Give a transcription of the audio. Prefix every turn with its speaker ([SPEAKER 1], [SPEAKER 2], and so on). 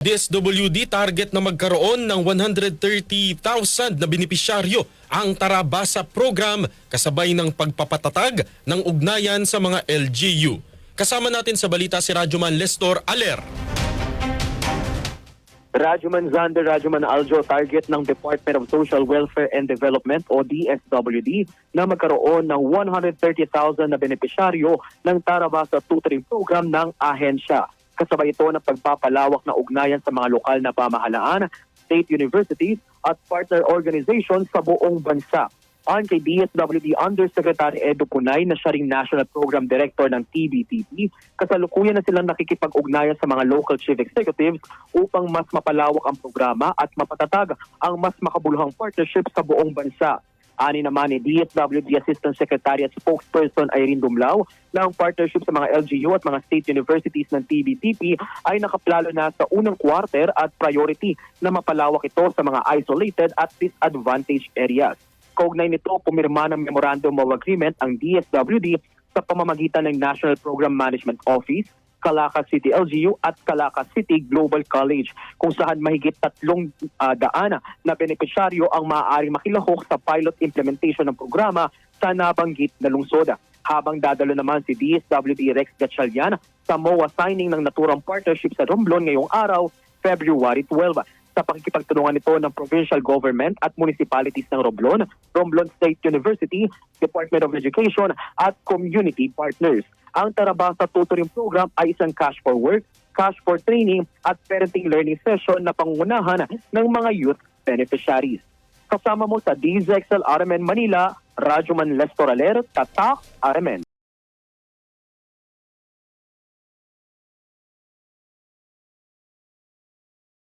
[SPEAKER 1] DSWD target na magkaroon ng 130,000 na benepisyaryo ang Tarabasa program kasabay ng pagpapatatag ng ugnayan sa mga LGU. Kasama natin sa balita si Radyoman Lestor Aler.
[SPEAKER 2] Radyoman Zander, Radyoman Aljo, target ng Department of Social Welfare and Development o DSWD na magkaroon ng 130,000 na benepisyaryo ng Tarabasa Tutoring Program ng ahensya. Kasabay ito ng pagpapalawak na ugnayan sa mga lokal na pamahalaan, state universities at partner organizations sa buong bansa. Ayon kay DSWD Undersecretary Edo Punay na siya ring National Program Director ng TBTP, kasalukuyan na silang nakikipag-ugnayan sa mga local chief executives upang mas mapalawak ang programa at mapatatag ang mas makabuluhang partnership sa buong bansa. Ani naman ni DSWD Assistant Secretary at Spokesperson Irene Dumlao na ang partnership sa mga LGU at mga state universities ng TBTP ay nakaplano na sa unang quarter at priority na mapalawak ito sa mga isolated at disadvantaged areas. Kaugnay nito, pumirma ng Memorandum of Agreement ang DSWD sa pamamagitan ng National Program Management Office, Calacas City LGU at Calacas City Global College kung saan mahigit 300 na benepisyaryo ang maaaring makilahok sa pilot implementation ng programa sa nabanggit na lungsod. Habang dadalo naman si DSWD Rex Gatchalian sa MOA signing ng naturang partnership sa Romblon ngayong araw, February 12. Sa pakikipagtulungan nito ng provincial government at municipalities ng Romblon, Romblon State University, Department of Education at community partners. Ang Tarabasa Tutoring Program ay isang cash for work, cash for training at parenting learning session na pangungunahan ng mga youth beneficiaries. Kasama mo sa DZXL RMN Manila, Radyoman Lestor Aler, Tatak RMN.